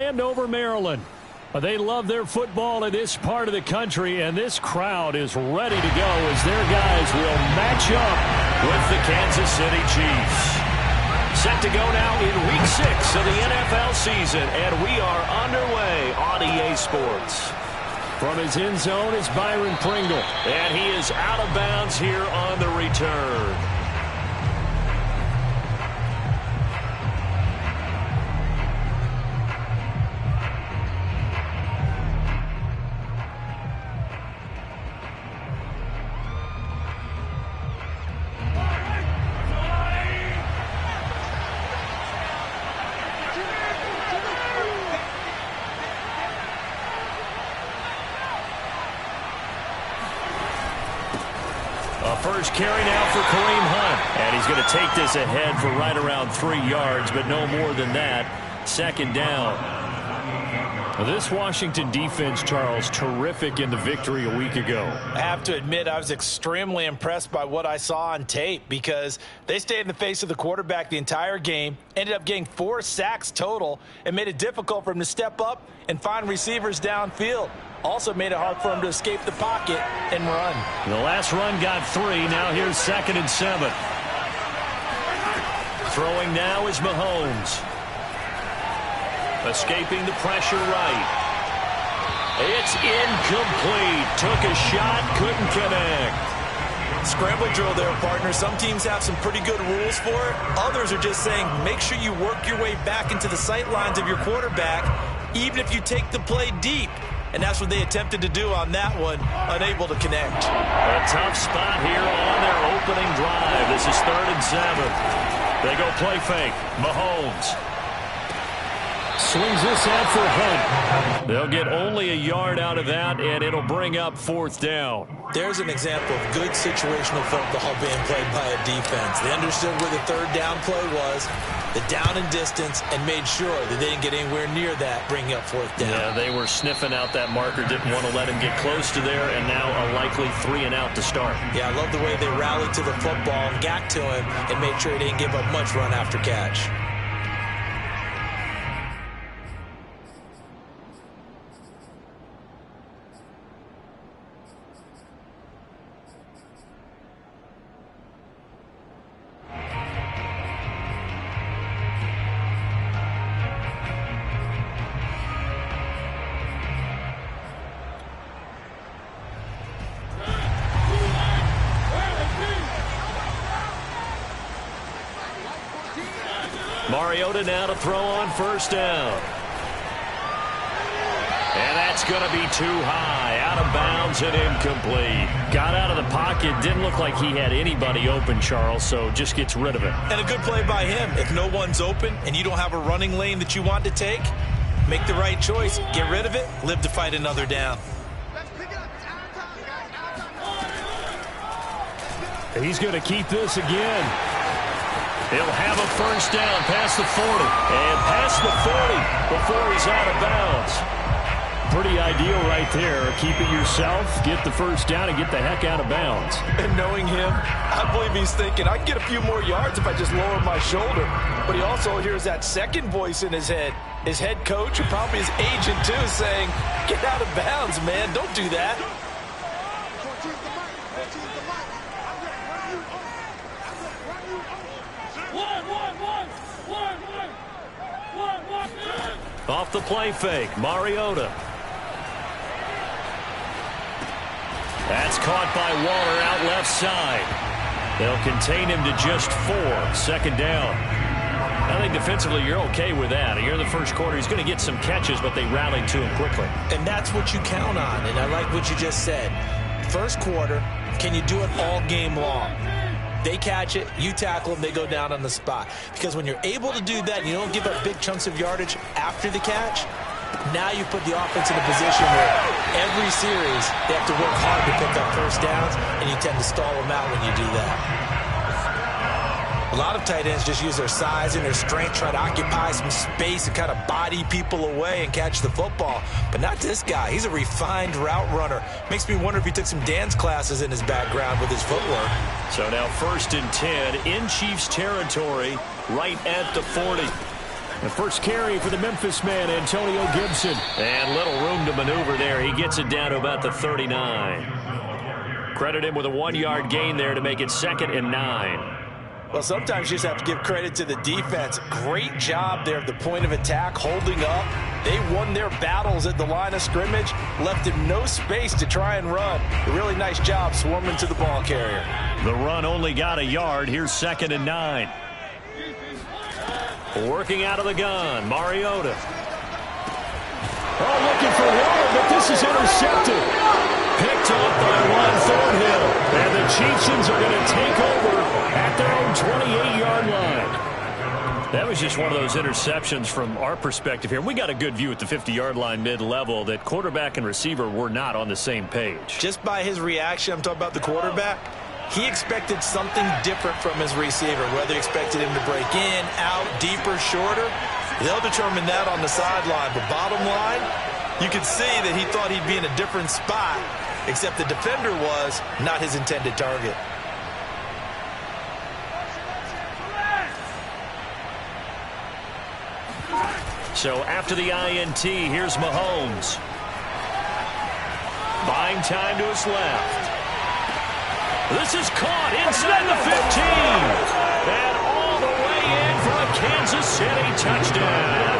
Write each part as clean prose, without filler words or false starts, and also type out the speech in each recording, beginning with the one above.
Over Maryland. They love their football in this part of the country, and this crowd is ready to go as their guys will match up with the Kansas City Chiefs. Set to go now in Week 6 of the NFL season, and we are underway on EA Sports. From his end zone is Byron Pringle, and he is out of bounds here on the return. First carry now for Kareem Hunt. And he's going to take this ahead for right around 3 yards, but no more than that. Second down. This Washington defense, Charles, terrific in the victory a week ago. I have to admit, I was extremely impressed by what I saw on tape because they stayed in the face of the quarterback the entire game, ended up getting 4 sacks total, and made it difficult for him to step up and find receivers downfield. Also made it hard for him to escape the pocket and run. The last run got 3. Now here's 2nd and 7. Throwing now is Mahomes. Escaping the pressure right. It's incomplete. Took a shot, couldn't connect. Scrambling drill there, partner. Some teams have some pretty good rules for it. Others are just saying make sure you work your way back into the sight lines of your quarterback, even if you take the play deep. And that's what they attempted to do on that one, unable to connect. A tough spot here on their opening drive. This is 3rd and 7. They go play fake. Mahomes swings this out for Hunt. They'll get only a yard out of that, and it'll bring up 4th down. There's an example of good situational football being played by a defense. They understood where the 3rd down play was, the down and distance, and made sure that they didn't get anywhere near that, bringing up 4th down. Yeah, they were sniffing out that marker, didn't want to let him get close to there, and now a likely 3 and out to start. Yeah, I love the way they rallied to the football and got to him and made sure he didn't give up much run after catch. Mariota now to throw on 1st down. And that's going to be too high. Out of bounds and incomplete. Got out of the pocket. Didn't look like he had anybody open, Charles, so just gets rid of it. And a good play by him. If no one's open and you don't have a running lane that you want to take, make the right choice. Get rid of it. Live to fight another down. He's going to keep this again. He'll have a 1st down past the 40. And past the 40 before he's out of bounds. Pretty ideal right there. Keep it yourself, get the 1st down, and get the heck out of bounds. And knowing him, I believe he's thinking, I can get a few more yards if I just lower my shoulder. But he also hears that second voice in his head. His head coach, and probably his agent too, saying, get out of bounds, man. Don't do that. Off the play fake, Mariota. That's caught by Waller out left side. They'll contain him to just 4. 2nd down. I think defensively you're okay with that. Here in the 1st quarter, he's going to get some catches, but they rallied to him quickly. And that's what you count on, and I like what you just said. 1st quarter, can you do it all game long? They catch it, you tackle them, they go down on the spot. Because when you're able to do that and you don't give up big chunks of yardage after the catch, now you put the offense in a position where every series they have to work hard to pick up 1st downs, and you tend to stall them out when you do that. A lot of tight ends just use their size and their strength, try to occupy some space and kind of body people away and catch the football. But not this guy. He's a refined route runner. Makes me wonder if he took some dance classes in his background with his footwork. So now 1st and 10 in Chiefs territory, right at the 40. The first carry for the Memphis man, Antonio Gibson. And little room to maneuver there. He gets it down to about the 39. Credit him with a 1-yard gain there to make it 2nd and 9. Well, sometimes you just have to give credit to the defense. Great job there at the point of attack, holding up. They won their battles at the line of scrimmage, left him no space to try and run. A really nice job swarming to the ball carrier. The run only got a yard. Here's 2nd and 9. Working out of the gun, Mariota. Oh, looking for Waller, but this is intercepted. Picked off by Ron Thornhill. And the Chiefs are going to take over at their own 28-yard line. That was just one of those interceptions from our perspective here. We got a good view at the 50-yard line mid-level that quarterback and receiver were not on the same page. Just by his reaction, I'm talking about the quarterback, he expected something different from his receiver, whether he expected him to break in, out, deeper, shorter. They'll determine that on the sideline. But bottom line, you could see that he thought he'd be in a different spot, except the defender was not his intended target. So after the INT, here's Mahomes. Buying time to his left. This is caught inside the 15. And all the way in for a Kansas City touchdown.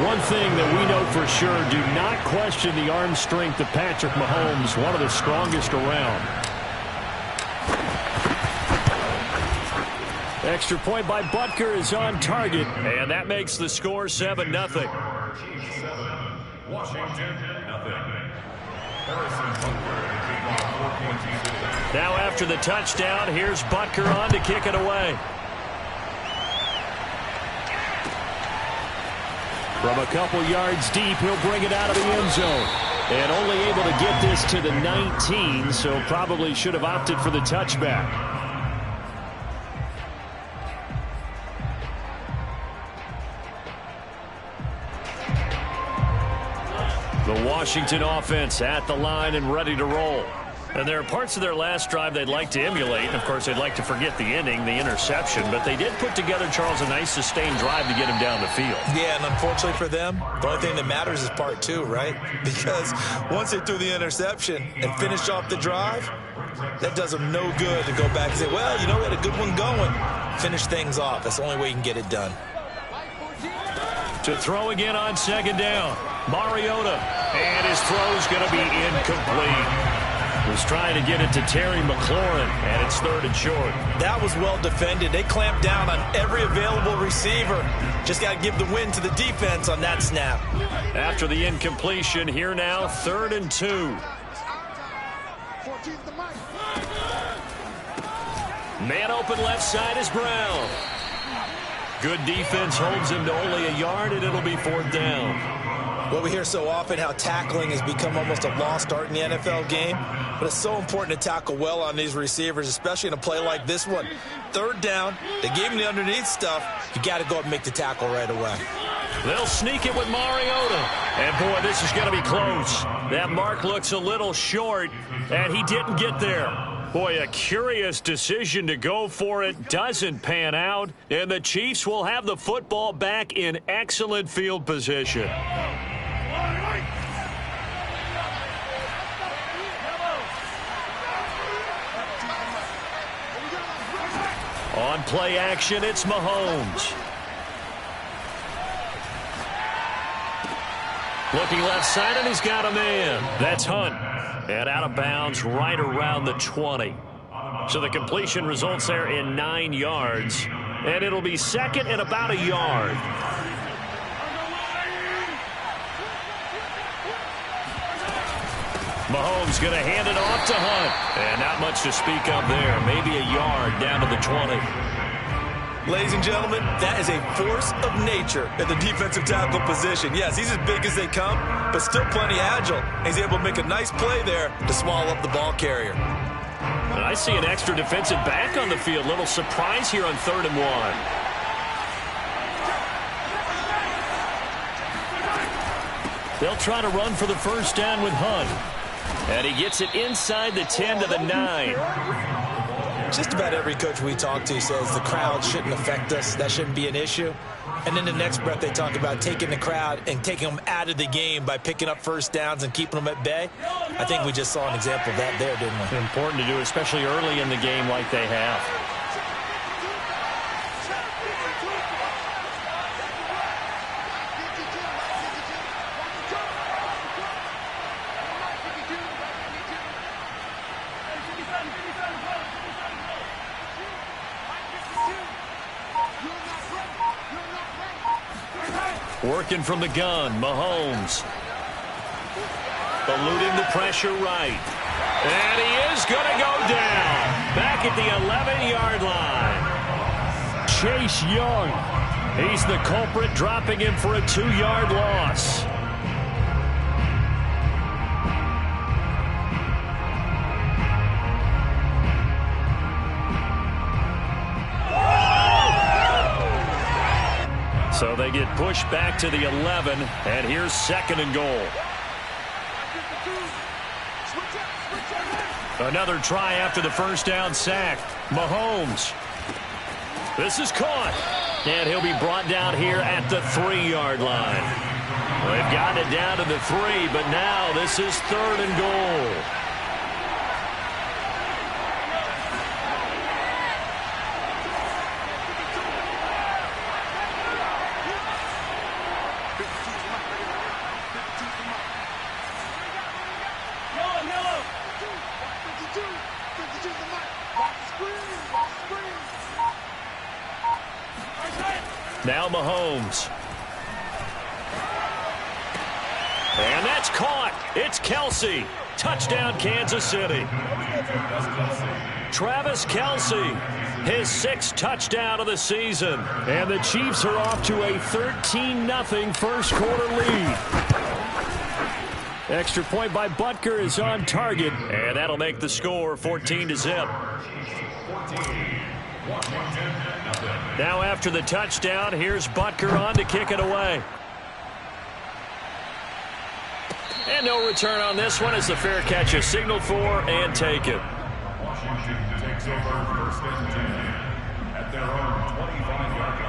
One thing that we know for sure, do not question the arm strength of Patrick Mahomes, one of the strongest around. Extra point by Butker is on target, and that makes the score 7-0. Washington, Now after the touchdown, here's Butker on to kick it away. From a couple yards deep, he'll bring it out of the end zone. And only able to get this to the 19, so probably should have opted for the touchback. The Washington offense at the line and ready to roll. And there are parts of their last drive they'd like to emulate. And, of course, they'd like to forget the ending, the interception. But they did put together, Charles, a nice sustained drive to get him down the field. Yeah, and unfortunately for them, the only thing that matters is part 2, right? Because once they threw the interception and finished off the drive, that does them no good to go back and say, well, you know, we had a good one going. Finish things off. That's the only way you can get it done. To throw again on 2nd down. Mariota. And his throw's going to be incomplete. Was trying to get it to Terry McLaurin, and it's 3rd and short. That was well defended. They clamped down on every available receiver. Just got to give the win to the defense on that snap. After the incompletion, here now, 3rd and 2. Man open left side is Brown. Good defense holds him to only a yard, and it'll be 4th down. Well, we hear so often how tackling has become almost a lost art in the NFL game. But it's so important to tackle well on these receivers, especially in a play like this one. 3rd down, they gave him the underneath stuff. You got to go up and make the tackle right away. They'll sneak it with Mariota. And, boy, this is going to be close. That mark looks a little short, and he didn't get there. Boy, a curious decision to go for it. Doesn't pan out. And the Chiefs will have the football back in excellent field position. On play action, it's Mahomes. Looking left side, and he's got a man. That's Hunt. And out of bounds right around the 20. So the completion results there in 9 yards. And it'll be 2nd and about a yard. Mahomes going to hand it off to Hunt. And not much to speak of there. Maybe a yard down to the 20. Ladies and gentlemen, that is a force of nature at the defensive tackle position. Yes, he's as big as they come, but still plenty agile. He's able to make a nice play there to swallow up the ball carrier. And I see an extra defensive back on the field. Little surprise here on 3rd and 1. They'll try to run for the 1st down with Hunt. And he gets it inside the 10 to the 9. Just about every coach we talk to says the crowd shouldn't affect us. That shouldn't be an issue. And then the next breath they talk about taking the crowd and taking them out of the game by picking up first downs and keeping them at bay. I think we just saw an example of that there, didn't we? Important to do, especially early in the game like they have. Working from the gun, Mahomes. Eluding the pressure right. And he is going to go down. Back at the 11-yard line. Chase Young. He's the culprit, dropping him for a 2-yard loss. So they get pushed back to the 11, and here's 2nd and goal. Another try after the first down sack. Mahomes. This is caught. And he'll be brought down here at the 3-yard line. They've gotten it down to the 3, but now this is 3rd and goal. Now Mahomes. And that's caught. It's Kelce. Touchdown, Kansas City. Travis Kelce, his 6th touchdown of the season. And the Chiefs are off to a 13-0 first quarter lead. Extra point by Butker is on target. And that'll make the score 14-0. Now after the touchdown, here's Butker on to kick it away. And no return on this one as the fair catch is signaled for and taken. Washington takes over 1st and 10 at their own 25-yard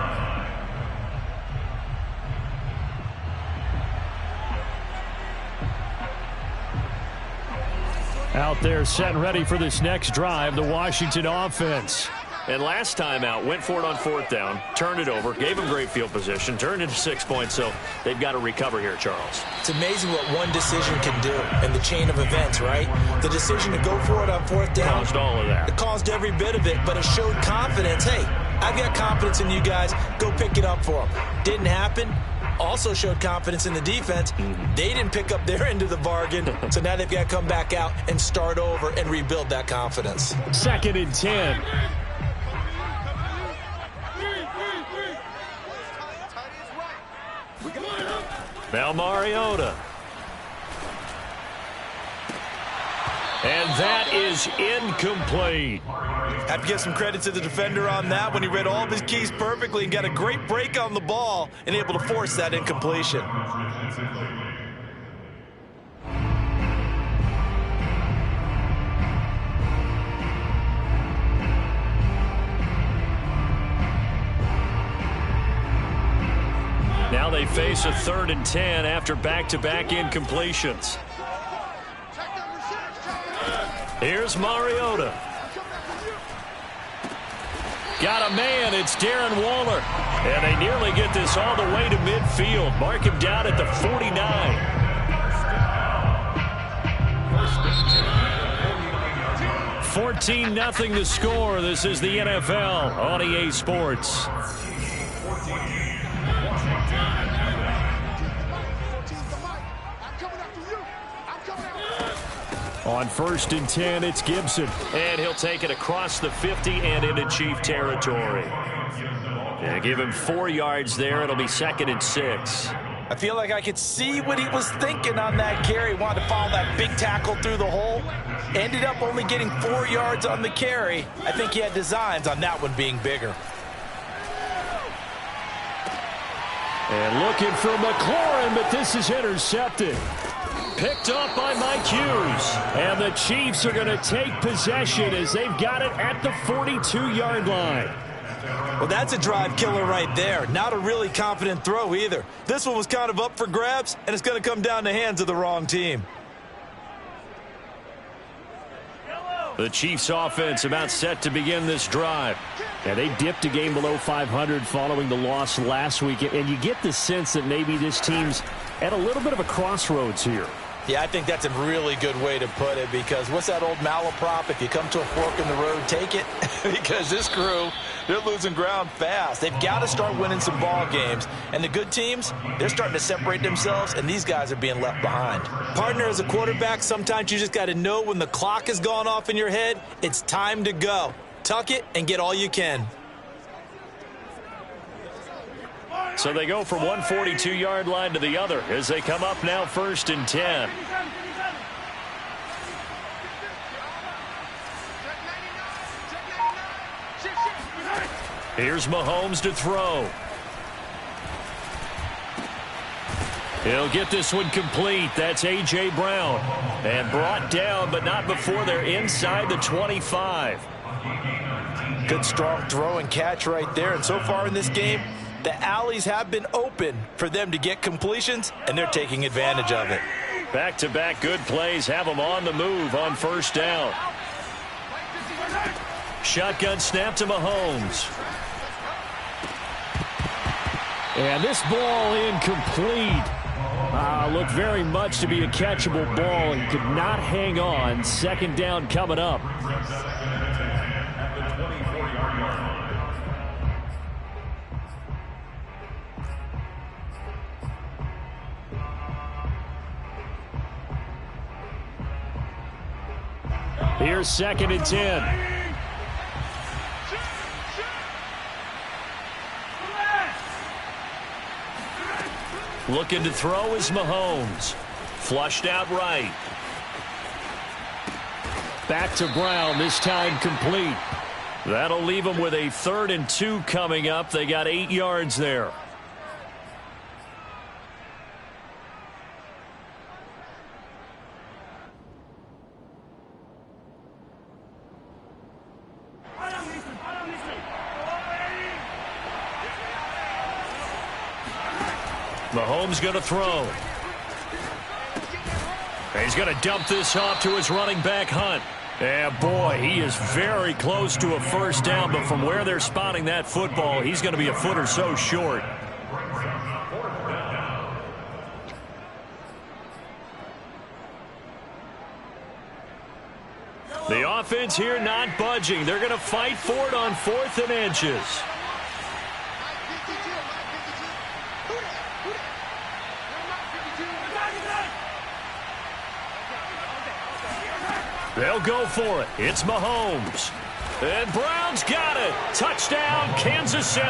line. Out there set and ready for this next drive, the Washington offense. And last time out, went for it on 4th down, turned it over, gave them great field position, turned into 6 points, so they've got to recover here, Charles. It's amazing what one decision can do in the chain of events, right? The decision to go for it on 4th down. Caused all of that. It caused every bit of it, but it showed confidence. Hey, I've got confidence in you guys. Go pick it up for them. Didn't happen. Also showed confidence in the defense. They didn't pick up their end of the bargain, so now they've got to come back out and start over and rebuild that confidence. 2nd and 10. Now Mariota. And that is incomplete. Have to give some credit to the defender on that when he read all of his keys perfectly and got a great break on the ball and able to force that incompletion. Now they face a 3rd and 10 after back-to-back incompletions. Here's Mariota. Got a man. It's Darren Waller. And they nearly get this all the way to midfield. Mark him down at the 49. 14-0 to score. This is the NFL on EA Sports. On 1st and 10, it's Gibson. And he'll take it across the 50 and into Chief territory. Yeah, give him 4 yards there. It'll be 2nd and 6. I feel like I could see what he was thinking on that carry. Wanted to follow that big tackle through the hole. Ended up only getting 4 yards on the carry. I think he had designs on that one being bigger. And looking for McLaurin, but this is intercepted. Picked up by Mike Hughes. And the Chiefs are going to take possession as they've got it at the 42-yard line. Well, that's a drive killer right there. Not a really confident throw either. This one was kind of up for grabs, and it's going to come down the hands of the wrong team. The Chiefs offense about set to begin this drive. And they dipped a game below 500 following the loss last week. And you get the sense that maybe this team's at a little bit of a crossroads here. Yeah, I think that's a really good way to put it, because what's that old malaprop? If you come to a fork in the road, take it. Because this crew, they're losing ground fast. They've got to start winning some ball games. And the good teams, they're starting to separate themselves, and these guys are being left behind. Partner, as a quarterback, sometimes you just got to know when the clock has gone off in your head, it's time to go. Tuck it and get all you can. So they go from one 42-yard line to the other as they come up now 1st and 10. Here's Mahomes to throw. He'll get this one complete. That's A.J. Brown. And brought down, but not before they're inside the 25. Good strong throw and catch right there. And so far in this game, the alleys have been open for them to get completions, and they're taking advantage of it. Back-to-back good plays have them on the move on 1st down. Shotgun snap to Mahomes. And this ball incomplete. Looked very much to be a catchable ball and could not hang on. 2nd down coming up. Here's 2nd and 10. Looking to throw is Mahomes. Flushed out right. Back to Brown, this time complete. That'll leave them with a 3rd and 2 coming up. They got 8 yards there. Mahomes going to throw. And he's going to dump this off to his running back, Hunt. And boy, he is very close to a 1st down, but from where they're spotting that football, he's going to be a foot or so short. The offense here not budging. They're going to fight for it on 4th and inches. They'll go for it. It's Mahomes. And Brown's got it. Touchdown, Kansas City.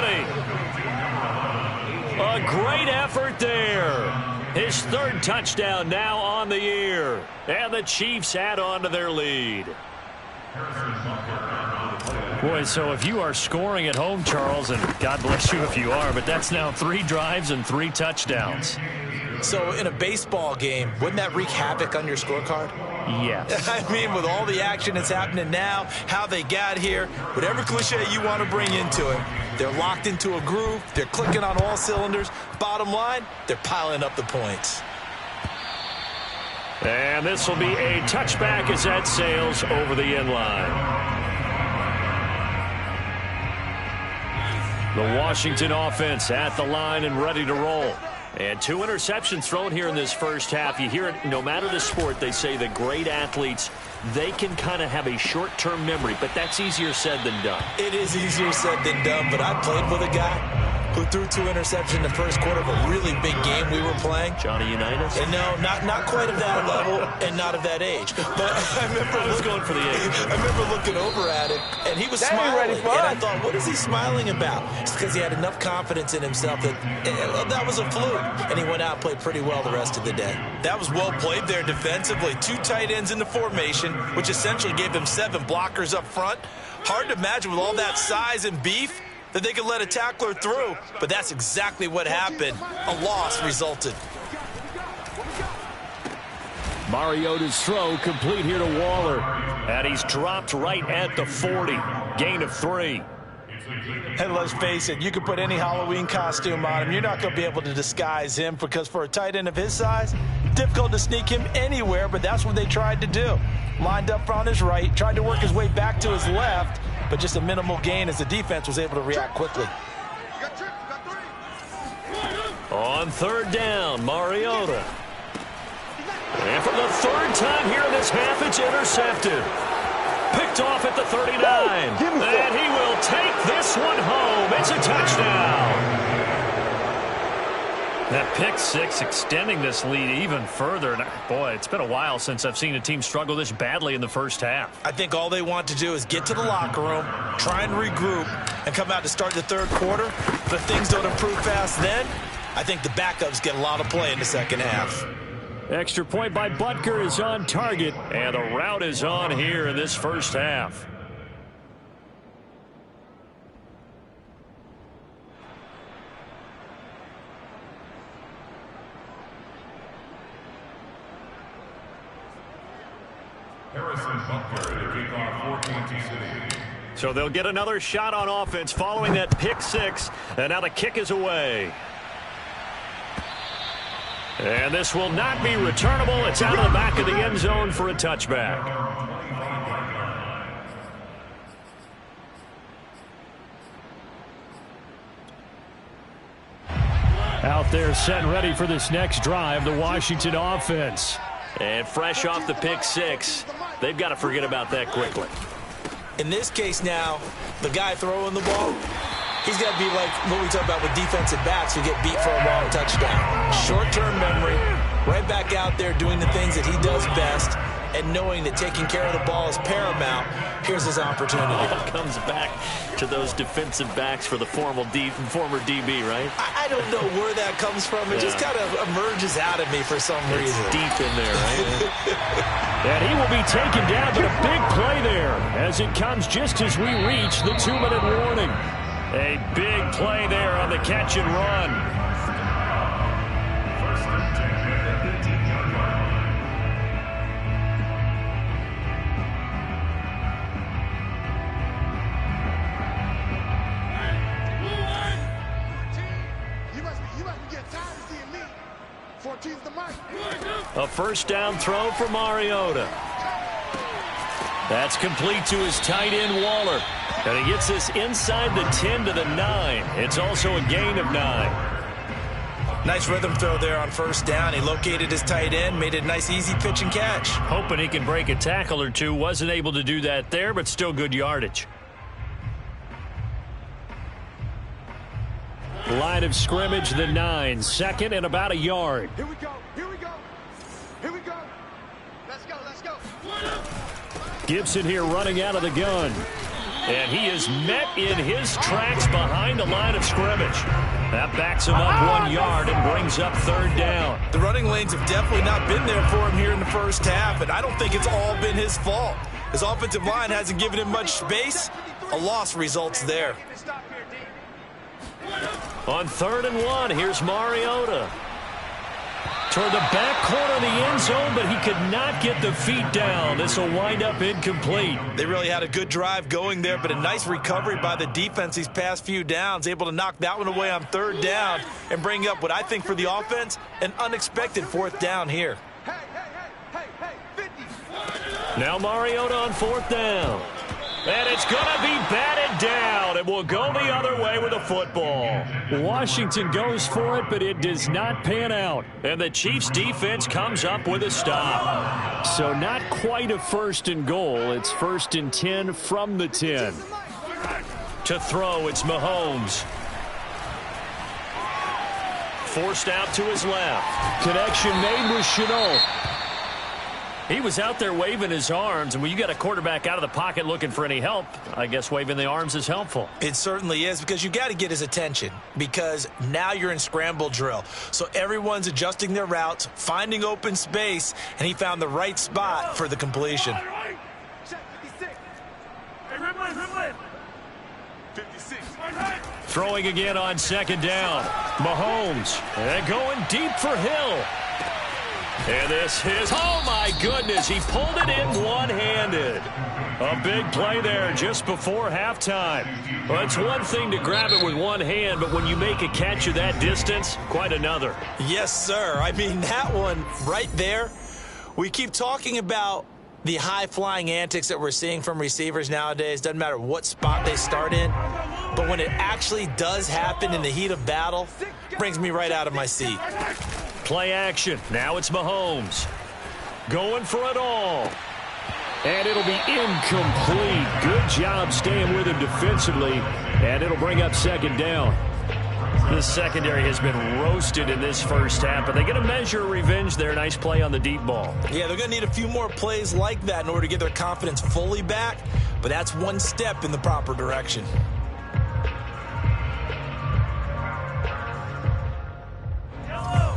A great effort there. His 3rd touchdown now on the year. And the Chiefs add on to their lead. Boy, so if you are scoring at home, Charles, and God bless you if you are, but that's now 3 drives and 3 touchdowns. So in a baseball game, wouldn't that wreak havoc on your scorecard? Yes. I mean, with all the action that's happening now, how they got here, whatever cliche you want to bring into it, they're locked into a groove, they're clicking on all cylinders. Bottom line, they're piling up the points. And this will be a touchback as that sails over the end line. The Washington offense at the line and ready to roll. And 2 interceptions thrown here in this 1st half. You hear it, no matter the sport, they say the great athletes, they can kind of have a short-term memory, but that's easier said than done. It is easier said than done, but I played with a guy who threw 2 interceptions in the 1st quarter of a really big game we were playing. Johnny Unitas? And no, not quite of that level and not of that age. But I remember going for the age. I remember looking over at him, and he was smiling. And I thought, what is he smiling about? It's because he had enough confidence in himself that that was a fluke. And he went out and played pretty well the rest of the day. That was well played there defensively. 2 tight ends in the formation, which essentially gave them 7 blockers up front. Hard to imagine with all that size and beef that they could let a tackler through, but that's exactly what happened. A loss resulted. Mariota's throw complete here to Waller. And he's dropped right at the 40. Gain of 3. And let's face it, you can put any Halloween costume on him. You're not going to be able to disguise him because for a tight end of his size, difficult to sneak him anywhere, but that's what they tried to do. Lined up on his right, tried to work his way back to his left, but just a minimal gain as the defense was able to react quickly. On third down, Mariota. And for the third time here in this half, it's intercepted. Picked off at the 39. And he will take this one home. It's a touchdown. That pick six extending this lead even further. And boy, it's been a while since I've seen a team struggle this badly in the first half. I think all they want to do is get to the locker room, try and regroup, and come out to start the third quarter. But if things don't improve fast then, I think the backups get a lot of play in the second half. Extra point by Butker is on target, and the route is on here in this first half. Harrison Butker to kick off for Kansas City. So they'll get another shot on offense following that pick six, and now the kick is away. And this will not be returnable. It's out of the back of the end zone for a touchback. Out there set and ready for this next drive, the Washington offense. And fresh off the pick six, they've got to forget about that quickly. In this case now, the guy throwing the ball, he's got to be like what we talk about with defensive backs who get beat for a long touchdown. Short-term memory, right back out there doing the things that he does best, and knowing that taking care of the ball is paramount. Here's his opportunity. Comes back to those defensive backs for the former DB, right? I don't know where that comes from. It just kind of emerges out of me for some reason. It's deep in there, right? And he will be taken down, but a big play there as it comes just as we reach the 2-minute warning. A big play there on the catch and run. A first down throw for Mariota. That's complete to his tight end, Waller. And he gets this inside the 10 to the 9. It's also a gain of 9. Nice rhythm throw there on first down. He located his tight end, made it a nice, easy pitch and catch. Hoping he can break a tackle or two. Wasn't able to do that there, but still good yardage. Line of scrimmage, the 9. Second and about a yard. Here we go. Here we go. Here we go. Let's go. Let's go. Gibson here running out of the gun. And he is met in his tracks behind the line of scrimmage. That backs him up 1 yard and brings up third down. The running lanes have definitely not been there for him here in the first half, and I don't think it's all been his fault. His offensive line hasn't given him much space. A loss results there. On 3rd and 1, here's Mariota. Toward the back corner of the end zone, but he could not get the feet down. This will wind up incomplete. They really had a good drive going there, but a nice recovery by the defense these past few downs, able to knock that one away on 3rd down and bring up what I think for the offense, an unexpected 4th down here. Hey, 50. Now Mariota on 4th down. And it's going to be batted down. It will go the other way with a football. Washington goes for it, but it does not pan out. And the Chiefs defense comes up with a stop. So not quite a 1st and goal. It's 1st and 10 from the 10. To throw, it's Mahomes. Forced out to his left. Connection made with Shenault. He was out there waving his arms, and when you got a quarterback out of the pocket looking for any help, I guess waving the arms is helpful. It certainly is, because you got to get his attention, because now you're in scramble drill. So everyone's adjusting their routes, finding open space, and he found the right spot for the completion. 56. Throwing again on 2nd down. Mahomes. And going deep for Hill. And this is, oh my goodness, he pulled it in one-handed. A big play there just before halftime. Well, it's one thing to grab it with one hand, but when you make a catch of that distance, quite another. Yes, sir. I mean, that one right there, we keep talking about the high-flying antics that we're seeing from receivers nowadays. Doesn't matter what spot they start in, but when it actually does happen in the heat of battle, it brings me right out of my seat. Play action. Now it's Mahomes. Going for it all. And it'll be incomplete. Good job staying with him defensively, and it'll bring up second down. The secondary has been roasted in this first half, but they get a measure of revenge there. Nice play on the deep ball. Yeah, they're going to need a few more plays like that in order to get their confidence fully back, but that's one step in the proper direction.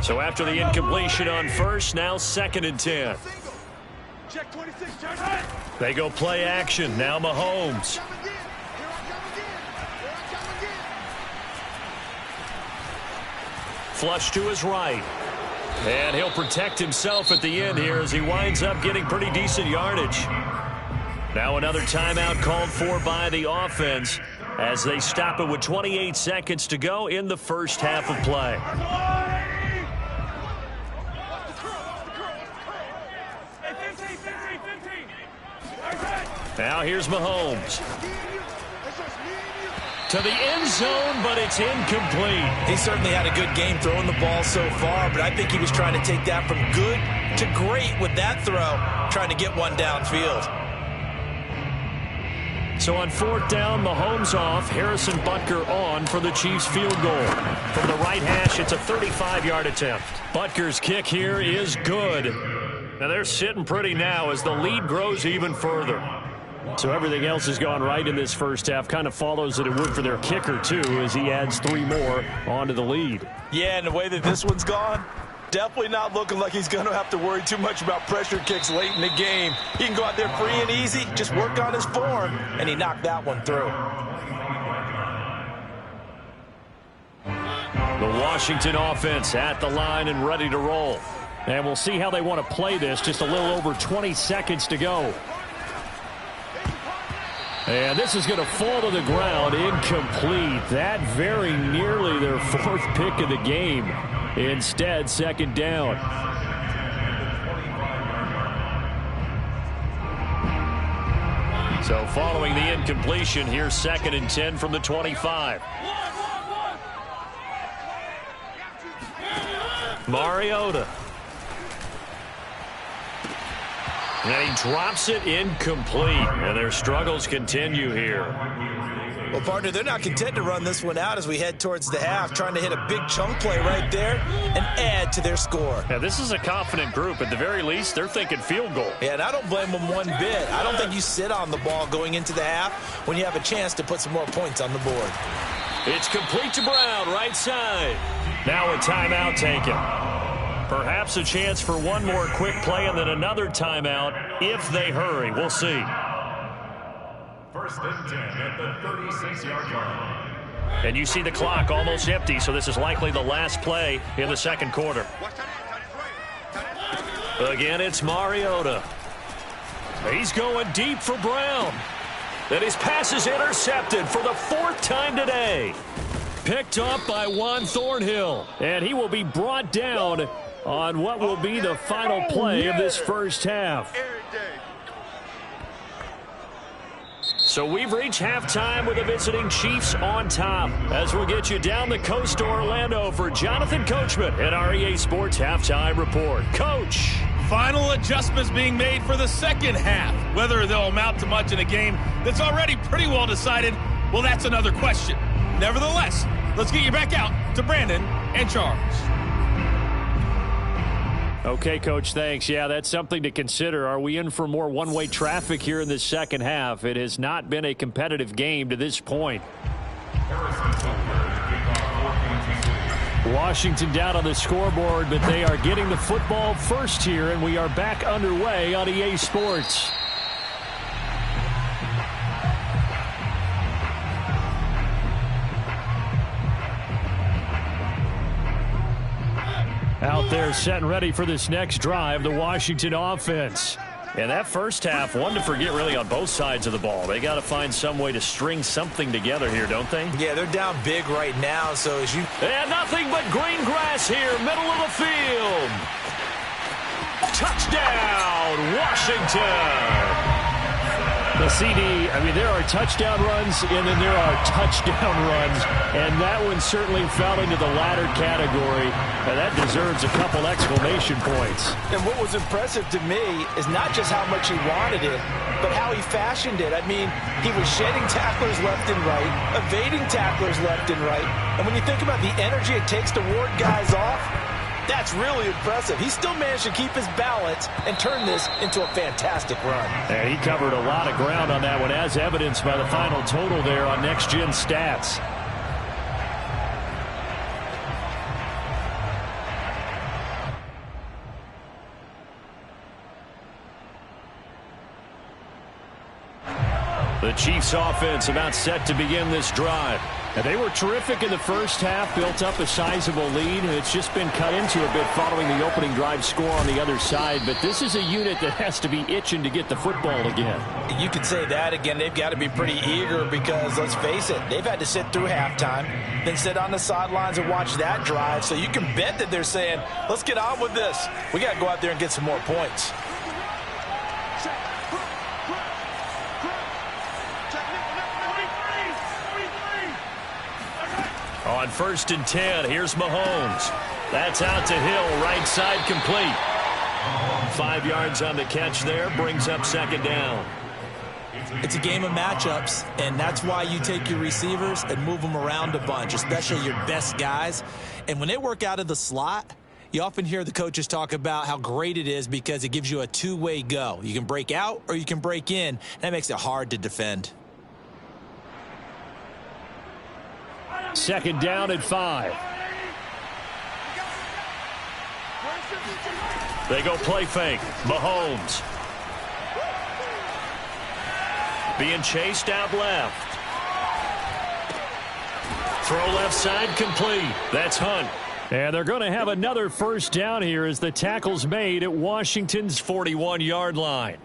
So after the incompletion on first, now 2nd and 10. Check 26, check. They go play action. Now Mahomes. Flush to his right. And he'll protect himself at the end here as he winds up getting pretty decent yardage. Now another timeout called for by the offense as they stop it with 28 seconds to go in the first half of play. Now here's Mahomes. To the end zone, but it's incomplete. He certainly had a good game throwing the ball so far, but I think he was trying to take that from good to great with that throw, trying to get one downfield. So on 4th down, Mahomes off, Harrison Butker on for the Chiefs field goal. From the right hash, it's a 35-yard attempt. Butker's kick here is good. Now they're sitting pretty now as the lead grows even further. So everything else has gone right in this first half. Kind of follows that it would for their kicker, too, as he adds 3 more onto the lead. Yeah, and the way that this one's gone, definitely not looking like he's going to have to worry too much about pressure kicks late in the game. He can go out there free and easy, just work on his form, and he knocked that one through. The Washington offense at the line and ready to roll. And we'll see how they want to play this. Just a little over 20 seconds to go. And this is going to fall to the ground, incomplete. That very nearly their 4th pick of the game. Instead, 2nd down. So following the incompletion, here's 2nd and 10 from the 25. Mariota. And he drops it incomplete. And their struggles continue here. Well, partner, they're not content to run this one out as we head towards the half, trying to hit a big chunk play right there and add to their score. Now, this is a confident group. At the very least, they're thinking field goal. Yeah, and I don't blame them one bit. I don't think you sit on the ball going into the half when you have a chance to put some more points on the board. It's complete to Brown, right side. Now a timeout taken. Perhaps a chance for one more quick play and then another timeout if they hurry. We'll see. 1st and 10 at the 36-yard line. And you see the clock almost empty, so this is likely the last play in the 2nd quarter. Again, it's Mariota. He's going deep for Brown. And his pass is intercepted for the 4th time today. Picked up by Juan Thornhill. And he will be brought down on what will be the final play of this first half. So we've reached halftime with the visiting Chiefs on top. As we'll get you down the coast to Orlando for Jonathan Coachman at our EA Sports Halftime Report. Coach. Final adjustments being made for the second half. Whether they'll amount to much in a game that's already pretty well decided, well, that's another question. Nevertheless, let's get you back out to Brandon and Charles. Okay, Coach, thanks. Yeah, that's something to consider. Are we in for more one-way traffic here in the second half? It has not been a competitive game to this point. Washington down on the scoreboard, but they are getting the football first here, and we are back underway on EA Sports. Out there set and ready for this next drive, the Washington offense. And that first half, one to forget really on both sides of the ball. They got to find some way to string something together here, don't they? Yeah, they're down big right now, so as you... And nothing but green grass here, middle of the field. Touchdown, Washington. The CD, I mean, there are touchdown runs, and then there are touchdown runs, and that one certainly fell into the latter category, and that deserves a couple exclamation points. And what was impressive to me is not just how much he wanted it, but how he fashioned it. I mean, he was shedding tacklers left and right, evading tacklers left and right, and when you think about the energy it takes to ward guys off, that's really impressive. He still managed to keep his balance and turn this into a fantastic run. And he covered a lot of ground on that one, as evidenced by the final total there on Next Gen Stats. The Chiefs offense about set to begin this drive. And they were terrific in the first half, built up a sizable lead, and it's just been cut into a bit following the opening drive score on the other side. But this is a unit that has to be itching to get the football again. You could say that again. They've got to be pretty eager because, let's face it, they've had to sit through halftime, then sit on the sidelines and watch that drive. So you can bet that they're saying, let's get on with this. We got to go out there and get some more points. On 1st and 10, here's Mahomes. That's out to Hill, right side complete. 5 yards on the catch there, brings up 2nd down. It's a game of matchups, and that's why you take your receivers and move them around a bunch, especially your best guys. And when they work out of the slot, you often hear the coaches talk about how great it is because it gives you a two-way go. You can break out or you can break in. That makes it hard to defend. 2nd down at 5. They go play fake. Mahomes. Being chased out left. Throw left side complete. That's Hunt. And they're going to have another 1st down here as the tackle's made at Washington's 41-yard line.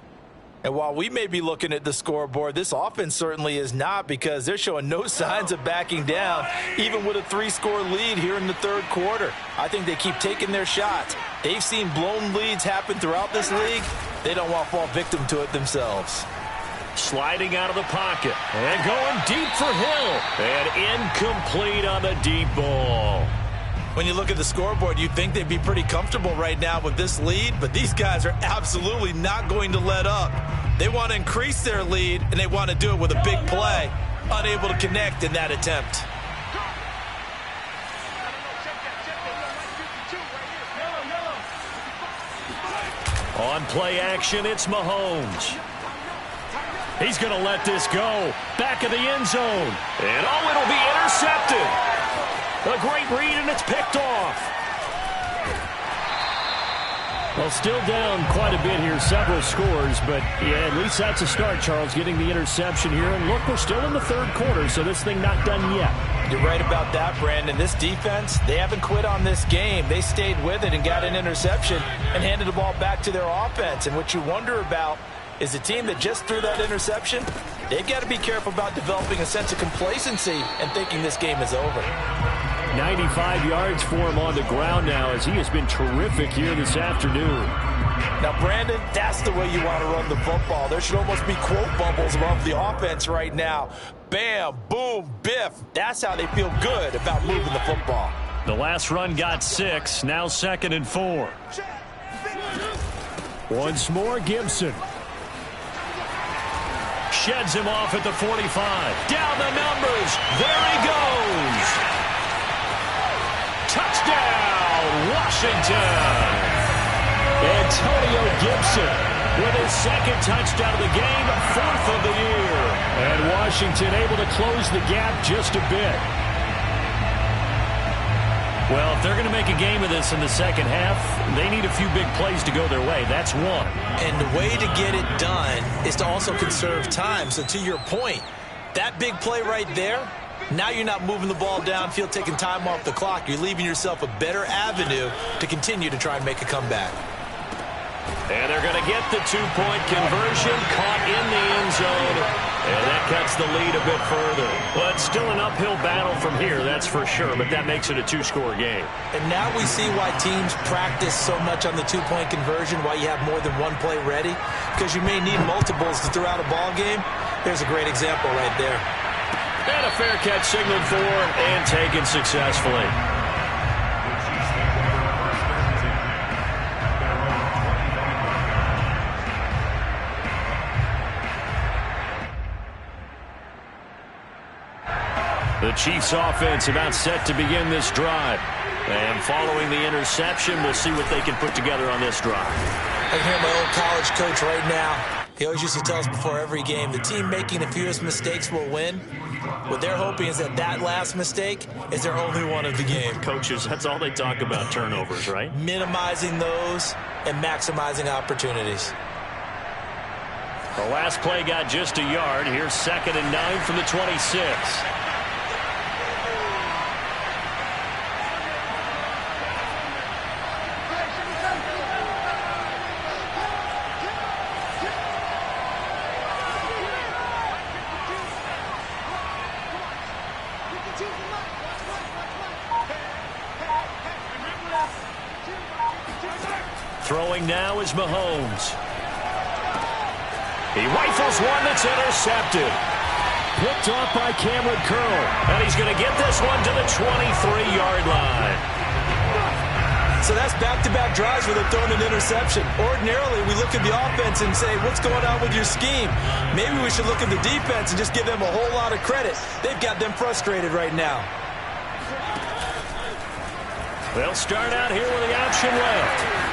And while we may be looking at the scoreboard, this offense certainly is not, because they're showing no signs of backing down, even with a 3-score lead here in the 3rd quarter. I think they keep taking their shots. They've seen blown leads happen throughout this league. They don't want to fall victim to it themselves. Sliding out of the pocket and going deep for Hill. And incomplete on the deep ball. When you look at the scoreboard, you'd think they'd be pretty comfortable right now with this lead, but these guys are absolutely not going to let up. They want to increase their lead, and they want to do it with a big play. Unable to connect in that attempt. On play action, it's Mahomes. He's going to let this go. Back of the end zone. And oh, it'll be intercepted. A great read, and it's picked off. Well, still down quite a bit here, several scores, but yeah, at least that's a start, Charles, getting the interception here. And look, we're still in the 3rd quarter, so this thing not done yet. You're right about that, Brandon. This defense, they haven't quit on this game. They stayed with it and got an interception and handed the ball back to their offense. And what you wonder about is the team that just threw that interception, they've got to be careful about developing a sense of complacency and thinking this game is over. 95 yards for him on the ground now, as he has been terrific here this afternoon. Now, Brandon, that's the way you want to run the football. There should almost be quote bubbles above the offense right now. Bam, boom, biff. That's how they feel good about moving the football. The last run got 6. Now 2nd and 4. Once more, Gibson. Sheds him off at the 45. Down the numbers. There he goes. Touchdown, Washington. Antonio Gibson with his 2nd touchdown of the game, 4th of the year. And Washington able to close the gap just a bit. Well, if they're going to make a game of this in the 2nd half, they need a few big plays to go their way. That's one. And the way to get it done is to also conserve time. So to your point, that big play right there, Now you're not moving the ball downfield, taking time off the clock. You're leaving yourself a better avenue to continue to try and make a comeback. And they're going to get the two-point conversion, caught in the end zone, and that cuts the lead a bit further. But still an uphill battle from here, that's for sure, but that makes it a two-score game. And now we see why teams practice so much on the two-point conversion, why you have more than one play ready, because you may need multiples to throw out a ball game. There's a great example right there. And a fair catch signaled for and taken successfully. The Chiefs offense about set to begin this drive. And following the interception, we'll see what they can put together on this drive. I can hear my old college coach right now. He always used to tell us before every game, the team making the fewest mistakes will win. What they're hoping is that that last mistake is their only one of the game. Coaches, that's all they talk about, turnovers, right? Minimizing those and maximizing opportunities. The last play got just a yard. Here's 2nd and 9 from the 26. Throwing now is Mahomes. He rifles one that's intercepted. Picked off by Cameron Curl. And he's going to get this one to the 23-yard line. So that's back-to-back drives where they're throwing an interception. Ordinarily, we look at the offense and say, what's going on with your scheme? Maybe we should look at the defense and just give them a whole lot of credit. They've got them frustrated right now. They'll start out here with the option left.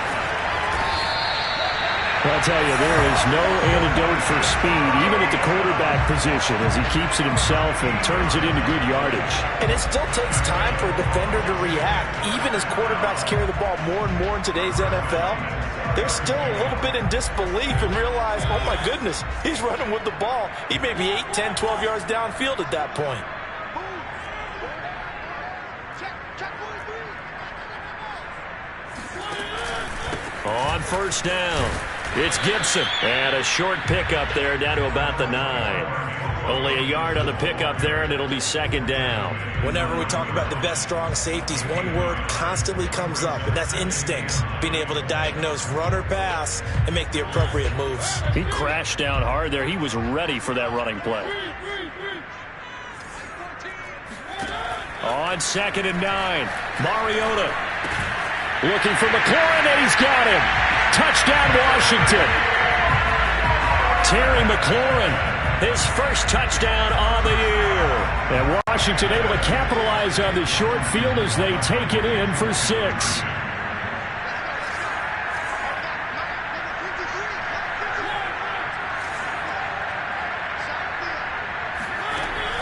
I'll tell you, there is no antidote for speed, even at the quarterback position, as he keeps it himself and turns it into good yardage. And it still takes time for a defender to react. Even as quarterbacks carry the ball more and more in today's NFL, they're still a little bit in disbelief and realize, oh my goodness, he's running with the ball. He may be 8, 10, 12 yards downfield at that point. On first down, it's Gibson. And a short pickup there down to about the 9. Only a yard on the pickup there, and it'll be 2nd down. Whenever we talk about the best strong safeties, one word constantly comes up, and that's instincts. Being able to diagnose run or pass and make the appropriate moves. He crashed down hard there. He was ready for that running play. On 2nd and 9, Mariota. Looking for McLaurin, and he's got him. Touchdown, Washington. Terry McLaurin, his first touchdown on the year. And Washington able to capitalize on the short field as they take it in for 6.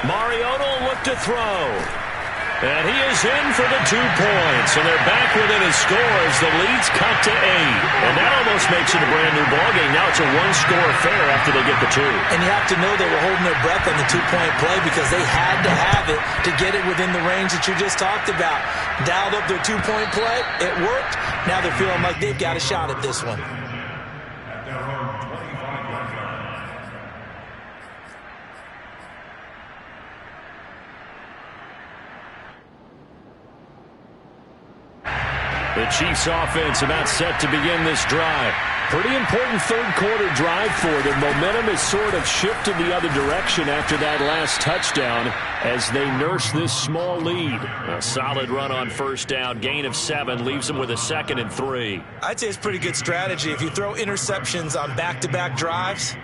Mariota will look to throw. And he is in for the 2 points. And they're back within a score as the lead's cut to 8. And that almost makes it a brand new ballgame. Now it's a one-score affair after they get the 2. And you have to know they were holding their breath on the 2-point play because they had to have it to get it within the range that you just talked about. Dialed up their 2-point play. It worked. Now they're feeling like they've got a shot at this one. At their own 25-yard line. The Chiefs offense about set to begin this drive. Pretty important third-quarter drive for them. Momentum has sort of shifted the other direction after that last touchdown as they nurse this small lead. A solid run on first down. Gain of 7 leaves them with a 2nd and 3. I'd say it's pretty good strategy. If you throw interceptions on back-to-back drives,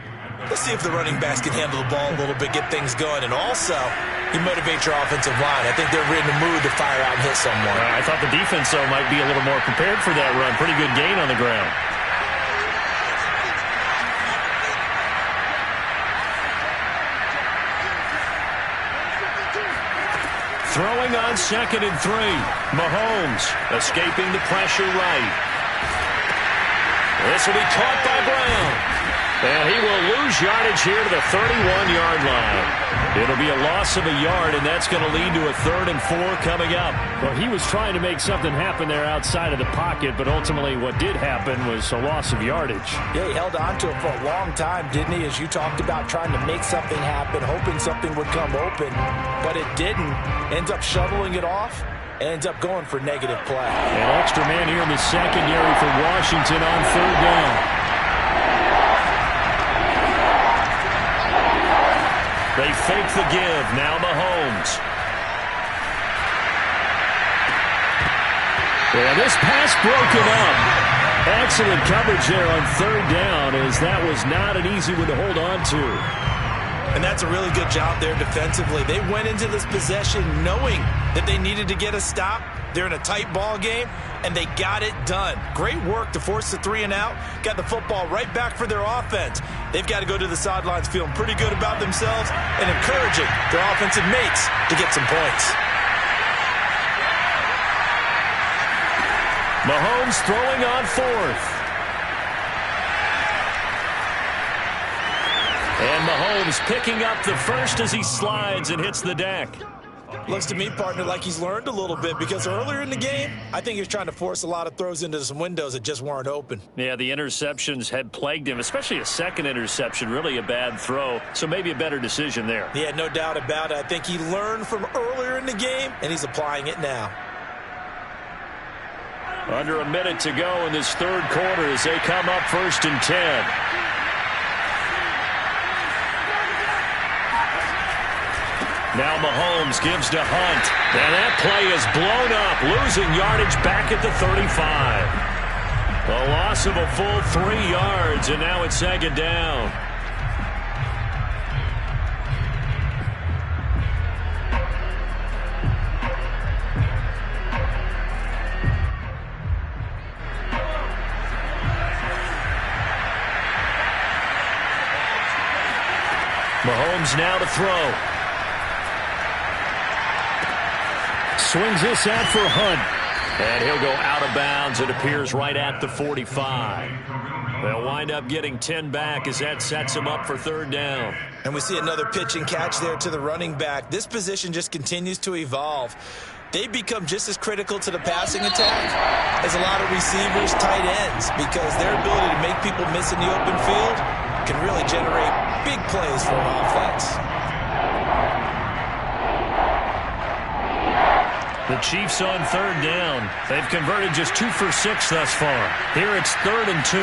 let's see if the running backs can handle the ball a little bit, get things going. And also, you motivate your offensive line. I think they're in the mood to fire out and hit someone. I thought the defense, though, might be a little more prepared for that run. Pretty good gain on the ground. Throwing on 2nd and 3. Mahomes escaping the pressure right. This will be caught by Brown. And he will lose yardage here to the 31-yard line. It'll be a loss of a yard, and that's going to lead to a 3rd and 4 coming up. Well, he was trying to make something happen there outside of the pocket, but ultimately what did happen was a loss of yardage. Yeah, he held on to it for a long time, didn't he? As you talked about, trying to make something happen, hoping something would come open, but it didn't. Ends up shoveling it off, and ends up going for negative play. An extra man here in the secondary for Washington on 3rd down. They fake the give. Now Mahomes. Yeah, this pass broken up. Excellent coverage there on 3rd down, as that was not an easy one to hold on to. And that's a really good job there defensively. They went into this possession knowing that they needed to get a stop. They're in a tight ball game, and they got it done. Great work to force the 3 and out. Got the football right back for their offense. They've got to go to the sidelines feeling pretty good about themselves and encouraging their offensive mates to get some points. Mahomes throwing on 4th. And Mahomes picking up the first as he slides and hits the deck. Looks to me, partner, like he's learned a little bit, because earlier in the game, I think he was trying to force a lot of throws into some windows that just weren't open. Yeah, the interceptions had plagued him, especially a second interception, really a bad throw. So maybe a better decision there. Yeah, no doubt about it. I think he learned from earlier in the game, and he's applying it now. Under a minute to go in this 3rd quarter as they come up 1st and 10. Now Mahomes gives to Hunt. And that play is blown up, losing yardage back at the 35. A loss of a full 3 yards, and now it's 2nd down. Mahomes now to throw. Swings this out for Hunt. And he'll go out of bounds. It appears right at the 45. They'll wind up getting 10 back as that sets them up for 3rd down. And we see another pitch and catch there to the running back. This position just continues to evolve. They become just as critical to the passing attack as a lot of receivers, tight ends, because their ability to make people miss in the open field can really generate big plays for an offense. The Chiefs on 3rd down. They've converted just 2 for 6 thus far. Here it's 3rd and 2.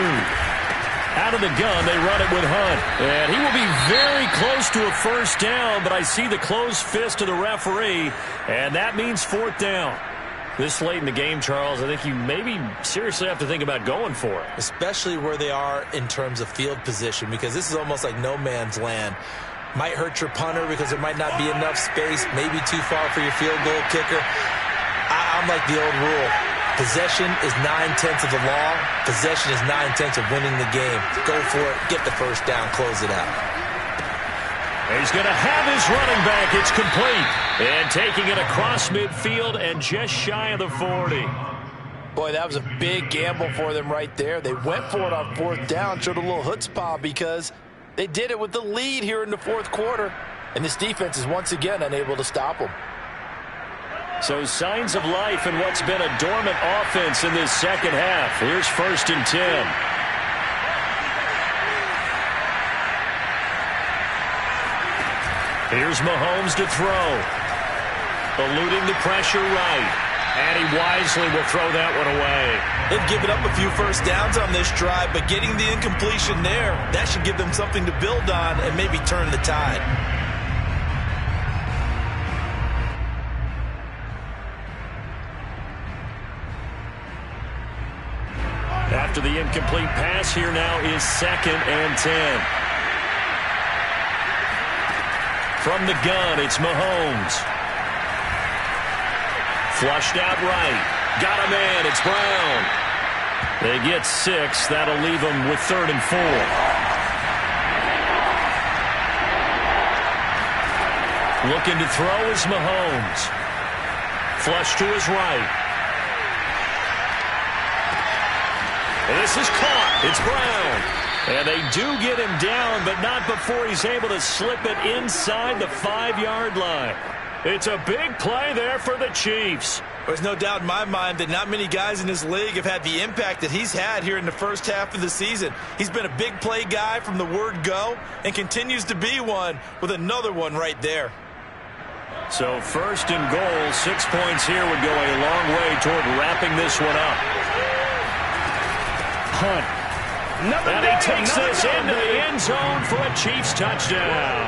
Out of the gun, they run it with Hunt. And he will be very close to a 1st down, but I see the closed fist of the referee, and that means 4th down. This late in the game, Charles, I think you maybe seriously have to think about going for it. Especially where they are in terms of field position, because this is almost like no man's land. Might hurt your punter because there might not be enough space, maybe too far for your field goal kicker. I'm like the old rule. Possession is 9/10 of the law. Possession is 9/10 of winning the game. Go for it. Get the 1st down. Close it out. He's going to have his running back. It's complete. And taking it across midfield and just shy of the 40. Boy, that was a big gamble for them right there. They went for it on 4th down. Showed a little chutzpah because they did it with the lead here in the 4th quarter. And this defense is once again unable to stop them. So signs of life in what's been a dormant offense in this 2nd half. Here's 1st and 10. Here's Mahomes to throw. Eluding the pressure right. And he wisely will throw that one away. They've given up a few 1st downs on this drive, but getting the incompletion there, that should give them something to build on and maybe turn the tide. After the incomplete pass, here now is 2nd and 10. From the gun, it's Mahomes. Flushed out right. Got a man. It's Brown. They get 6. That'll leave them with 3rd and 4. Looking to throw is Mahomes. Flush to his right. This is caught. It's Brown. And they do get him down, but not before he's able to slip it inside the 5-yard line. It's a big play there for the Chiefs. There's no doubt in my mind that not many guys in this league have had the impact that he's had here in the first half of the season. He's been a big play guy from the word go and continues to be one with another one right there. So first and goal, 6 points here would go a long way toward wrapping this one up. Hunt. And he takes this into the end zone for a Chiefs touchdown.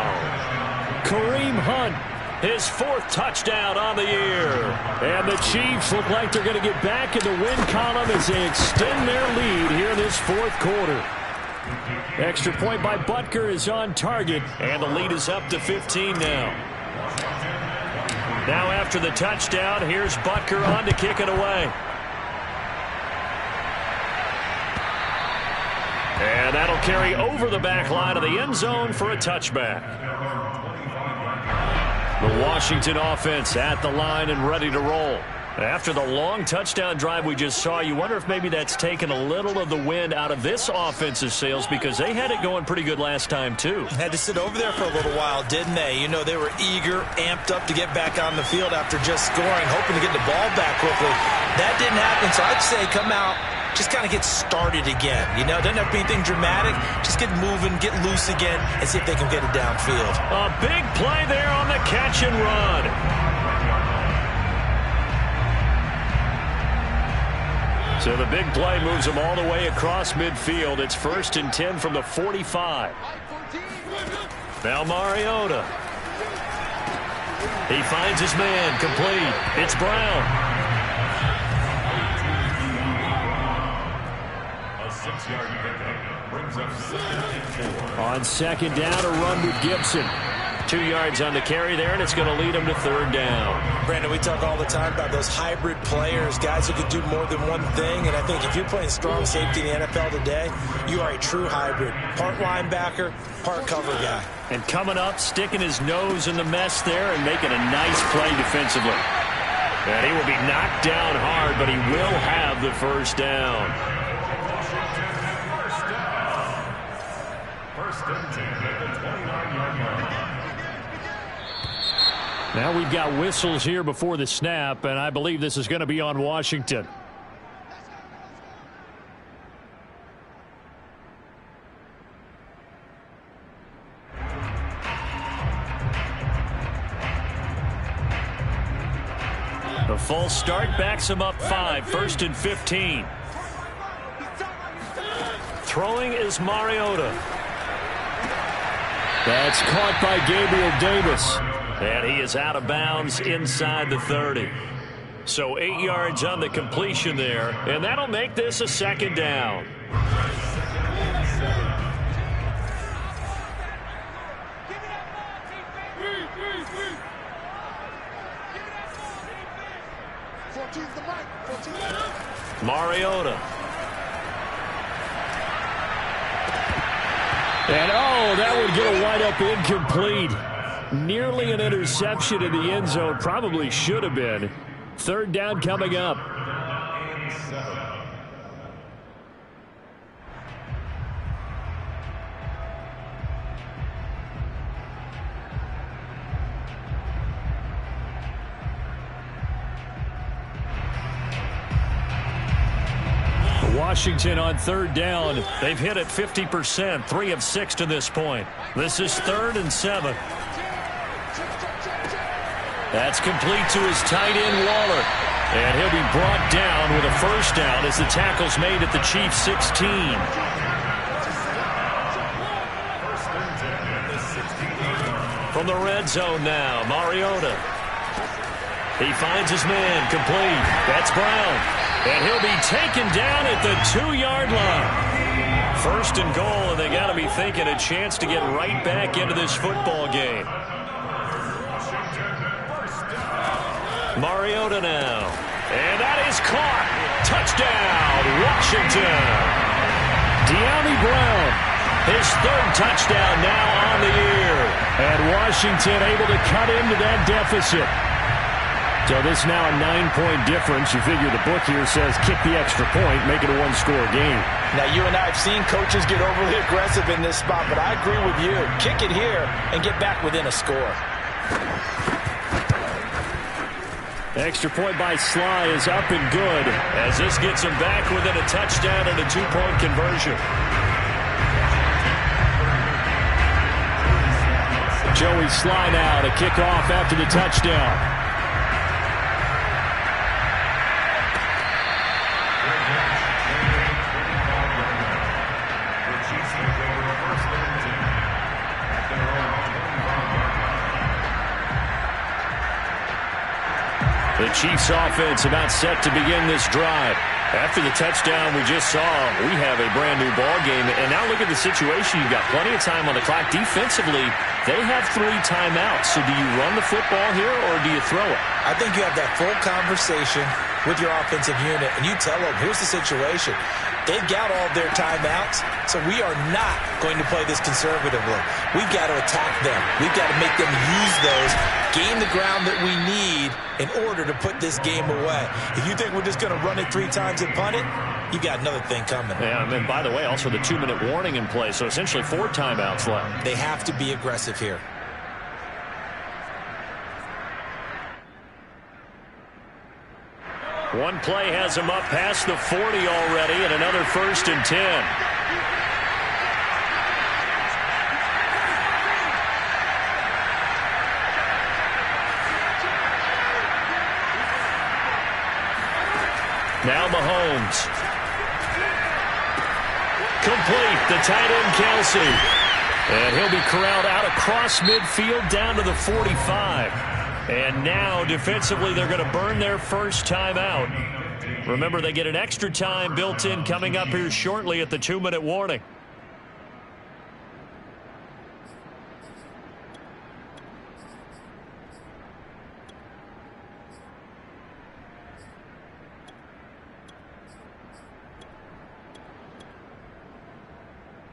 Kareem Hunt. His 4th touchdown on the year. And the Chiefs look like they're going to get back in the win column as they extend their lead here in this 4th quarter. Extra point by Butker is on target. And the lead is up to 15 now. Now after the touchdown, here's Butker on to kick it away. And that'll carry over the back line of the end zone for a touchback. The Washington offense at the line and ready to roll. After the long touchdown drive we just saw, you wonder if maybe that's taken a little of the wind out of this offense's sails because they had it going pretty good last time, too. Had to sit over there for a little while, didn't they? You know, they were eager, amped up to get back on the field after just scoring, hoping to get the ball back quickly. That didn't happen, so I'd say come out, just kind of get started again. You know, doesn't have to be anything dramatic. Just get moving, get loose again, and see if they can get it downfield. A big play there on the catch and run. So the big play moves them all the way across midfield. It's 1st and 10 from the 45. Now Mariota. He finds his man, complete. It's Brown. A 6-yard pickup brings up 2nd and 4. On 2nd down, a run with Gibson. 2 yards on the carry there, and it's going to lead them to 3rd down. Brandon, we talk all the time about those hybrid players, guys who can do more than one thing. And I think if you're playing strong safety in the NFL today, you are a true hybrid. Part linebacker, part cover guy. And coming up, sticking his nose in the mess there and making a nice play defensively. And he will be knocked down hard, but he will have the 1st down. First and 10 at the 29-yard line. Now we've got whistles here before the snap, and I believe this is going to be on Washington. The false start backs him up 5, 1st and 15. Throwing is Mariota. That's caught by Gabriel Davis. And he is out of bounds inside the 30. So 8 yards on the completion there, and that'll make this a 2nd down. Mariota. And oh, that would get a wide up incomplete. Nearly an interception in the end zone. Probably should have been. 3rd down coming up. Washington on 3rd down. They've hit it 50%, 3 of 6 to this point. This is 3rd and 7. That's complete to his tight end, Waller. And he'll be brought down with a 1st down as the tackle's made at the Chiefs' 16. From the red zone now, Mariota. He finds his man, complete. That's Brown. And he'll be taken down at the 2-yard line. 1st and goal, and they got to be thinking a chance to get right back into this football game. Mariota now. And that is caught. Touchdown, Washington. De'Ami Brown. His 3rd touchdown now on the year. And Washington able to cut into that deficit. So this is now a 9-point difference. You figure the book here says kick the extra point, make it a one-score game. Now, you and I have seen coaches get overly aggressive in this spot, but I agree with you. Kick it here and get back within a score. Extra point by Sly is up and good, as this gets him back within a touchdown and a 2-point conversion. Joey Sly now to kick off after the touchdown. The Chiefs offense about set to begin this drive. After the touchdown we just saw, we have a brand new ball game. And now look at the situation. You've got plenty of time on the clock. Defensively, they have 3 timeouts. So do you run the football here or do you throw it? I think you have that full conversation with your offensive unit, and you tell them, here's the situation. They've got all their timeouts, so we are not going to play this conservatively. We've got to attack them. We've got to make them use those, gain the ground that we need in order to put this game away. If you think we're just going to run it 3 times and punt it, you got another thing coming. Yeah, and by the way, also the 2-minute warning in play, so essentially 4 timeouts left. They have to be aggressive here. One play has him up past the 40 already, and another 1st and 10. Now Mahomes. Complete. The tight end, Kelsey. And he'll be corralled out across midfield down to the 45. And now, defensively, they're going to burn their first timeout. Remember, they get an extra time built in coming up here shortly at the 2-minute warning.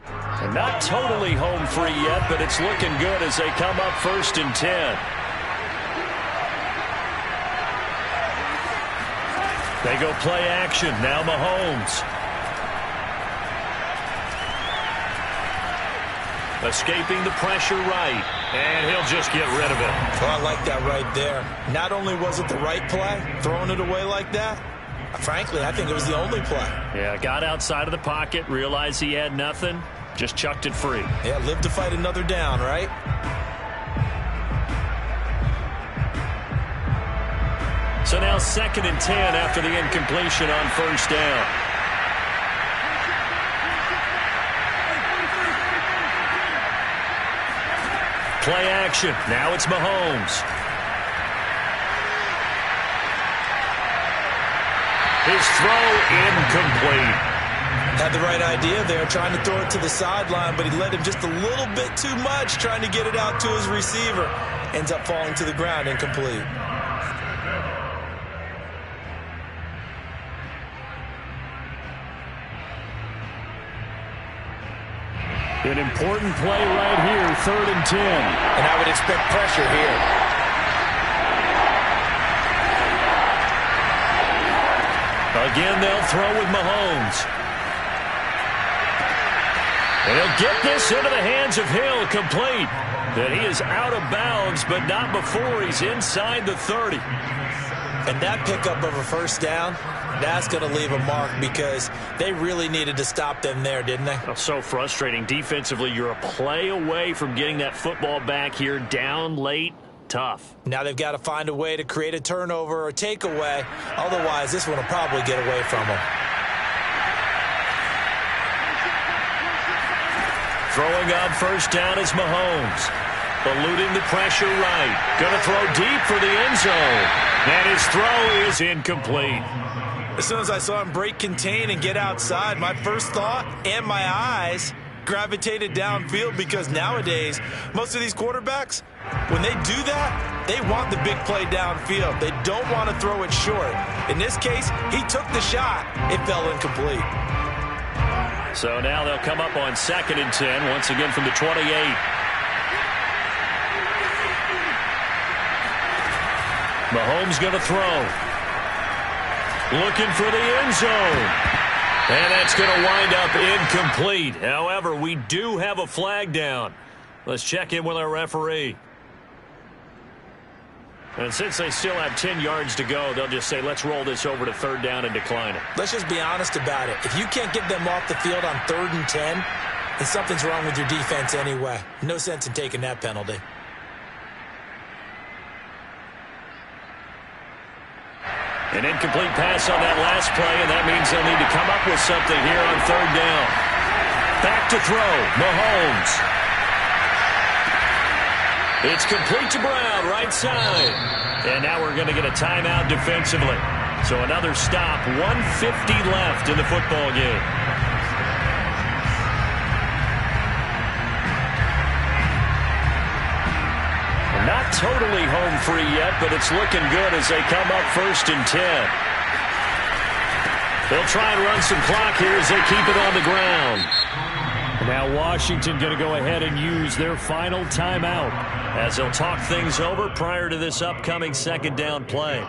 And not totally home free yet, but it's looking good as they come up 1st and 10. They go play action. Now Mahomes. Escaping the pressure right. And he'll just get rid of it. Well, I like that right there. Not only was it the right play, throwing it away like that, frankly, I think it was the only play. Yeah, got outside of the pocket, realized he had nothing, just chucked it free. Yeah, live to fight another down, right? So now 2nd and 10 after the incompletion on 1st down. Play action. Now it's Mahomes. His throw incomplete. Had the right idea there, trying to throw it to the sideline, but he let him just a little bit too much, trying to get it out to his receiver. Ends up falling to the ground, incomplete. An important play right here, 3rd and 10. And I would expect pressure here. Again, they'll throw with Mahomes. And he'll get this into the hands of Hill, complete. That he is out of bounds, but not before he's inside the 30. And that pickup of a 1st down, that's going to leave a mark because they really needed to stop them there, didn't they? Oh, so frustrating. Defensively, you're a play away from getting that football back here, down late. Tough. Now they've got to find a way to create a turnover or takeaway. Otherwise, this one will probably get away from them. Throwing on 1st down is Mahomes. Eluding the pressure right. Going to throw deep for the end zone. And his throw is incomplete. As soon as I saw him break contain and get outside, my first thought and my eyes gravitated downfield because nowadays, most of these quarterbacks, when they do that, they want the big play downfield. They don't want to throw it short. In this case, he took the shot. It fell incomplete. So now they'll come up on 2nd and 10, once again from the 28. Mahomes going to throw. Looking for the end zone. And that's going to wind up incomplete. However, we do have a flag down. Let's check in with our referee. And since they still have 10 yards to go, they'll just say, let's roll this over to third down and decline it. Let's just be honest about it. If you can't get them off the field on 3rd and 10, then something's wrong with your defense anyway. No sense in taking that penalty. An incomplete pass on that last play, and that means they'll need to come up with something here on third down. Back to throw, Mahomes. It's complete to Brown, right side. And now we're going to get a timeout defensively. So another stop, 1:50 left in the football game. Not totally home free yet, but it's looking good as they come up 1st and 10. They'll try and run some clock here as they keep it on the ground. Now Washington going to go ahead and use their final timeout as they'll talk things over prior to this upcoming 2nd down play.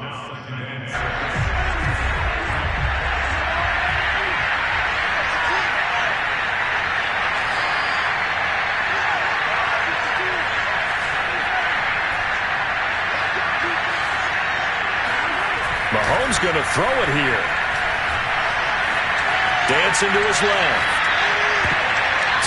Mahomes going to throw it here. Dancing to his left.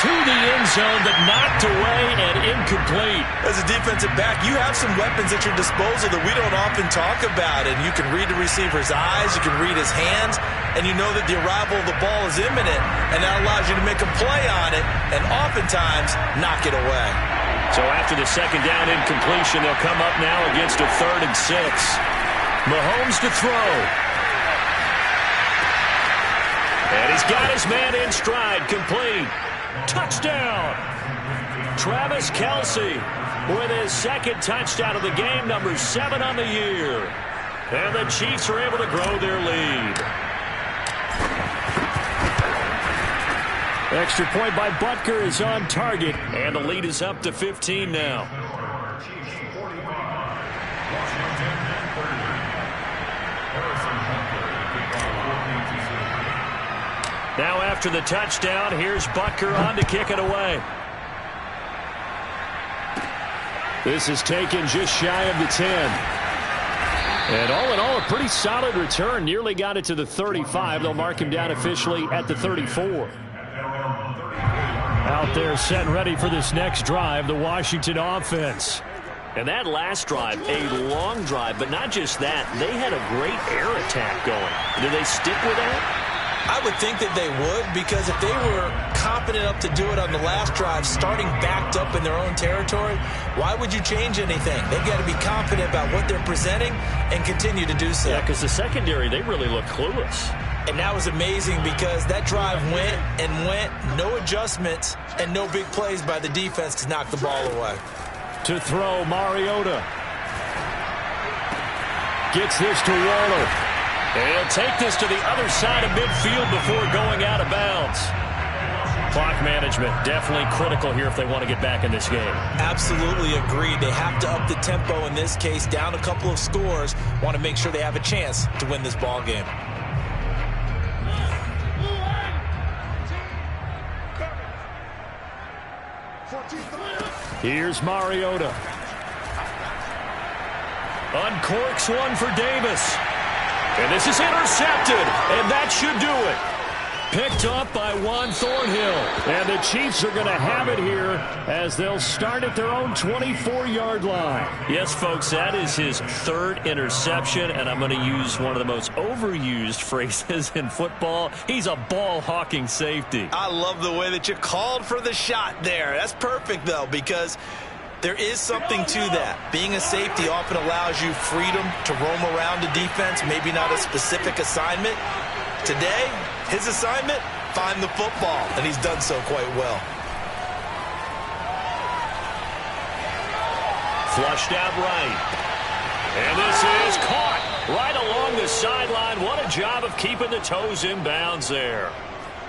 To the end zone, but knocked away and incomplete. As a defensive back, you have some weapons at your disposal that we don't often talk about. And you can read the receiver's eyes, you can read his hands, and you know that the arrival of the ball is imminent, and that allows you to make a play on it and oftentimes knock it away. So after the 2nd down incompletion, they'll come up now against a 3rd and 6. Mahomes to throw. And he's got his man in stride, complete. Touchdown! Travis Kelce with his 2nd touchdown of the game, number 7 on the year. And the Chiefs are able to grow their lead. Extra point by Butker is on target. And the lead is up to 15 now. Now after the touchdown, here's Butker on to kick it away. This is taken just shy of the 10. And all in all, a pretty solid return. Nearly got it to the 35. They'll mark him down officially at the 34. Out there set and ready for this next drive, the Washington offense. And that last drive, a long drive, but not just that. They had a great air attack going. Do they stick with that? I would think that they would, because if they were confident enough to do it on the last drive, starting backed up in their own territory, why would you change anything? They've got to be confident about what they're presenting and continue to do so. Yeah, because the secondary, they really look clueless. And that was amazing because that drive went and went, no adjustments and no big plays by the defense to knock the ball away. To throw, Mariota. Gets this to Waller. And he'll take this to the other side of midfield before going out of bounds. Clock management definitely critical here if they want to get back in this game. Absolutely agreed. They have to up the tempo in this case, down a couple of scores. Want to make sure they have a chance to win this ball game. Here's Mariota. Uncorks one for Davis. And this is intercepted, and that should do it. Picked up by Juan Thornhill. And the Chiefs are going to have it here as they'll start at their own 24-yard line. Yes, folks, that is his 3rd interception, and I'm going to use one of the most overused phrases in football. He's a ball-hawking safety. I love the way that you called for the shot there. That's perfect, though, because there is something to that. Being a safety often allows you freedom to roam around the defense, maybe not a specific assignment. Today, his assignment, find the football, and he's done so quite well. Flushed out right. And this is caught right along the sideline. What a job of keeping the toes in bounds there.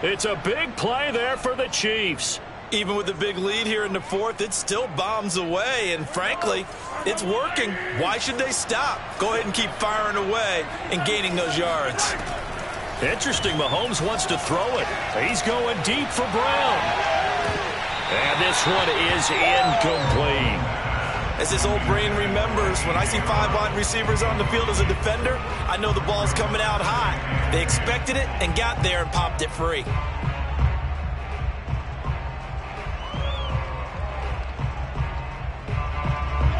It's a big play there for the Chiefs. Even with the big lead here in the fourth, it still bombs away, and frankly, it's working. Why should they stop? Go ahead and keep firing away and gaining those yards. Interesting, Mahomes wants to throw it. He's going deep for Brown. And this one is incomplete. As his old brain remembers, when I see 5 wide receivers on the field as a defender, I know the ball's coming out high. They expected it and got there and popped it free.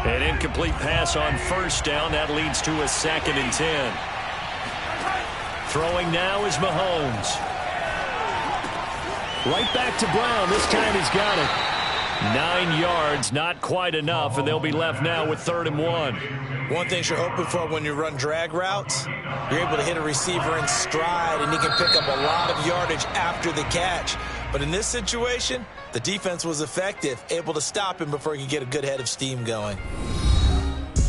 An incomplete pass on first down. That leads to a 2nd and 10. Throwing now is Mahomes. Right back to Brown. This time he's got it. 9 yards, not quite enough, and they'll be left now with 3rd and 1. One thing you're hoping for when you run drag routes, you're able to hit a receiver in stride, and he can pick up a lot of yardage after the catch. But in this situation, the defense was effective, able to stop him before he could get a good head of steam going.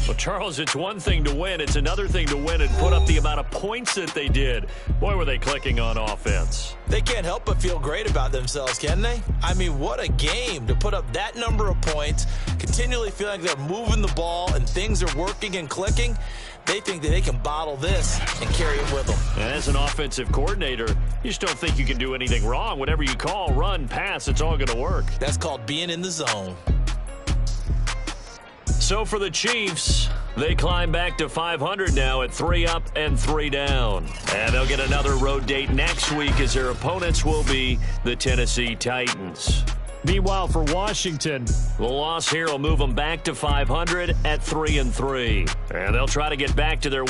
Well, Charles, it's one thing to win. It's another thing to win and put up the amount of points that they did. Boy, were they clicking on offense. They can't help but feel great about themselves, can they? I mean, what a game to put up that number of points, continually feeling like they're moving the ball and things are working and clicking. They think that they can bottle this and carry it with them. And as an offensive coordinator, you just don't think you can do anything wrong. Whatever you call, run, pass, it's all going to work. That's called being in the zone. So for the Chiefs, they climb back to 500 now at 3 up and 3 down. And they'll get another road date next week as their opponents will be the Tennessee Titans. Meanwhile, for Washington, the loss here will move them back to 500 at 3 and 3. And they'll try to get back to their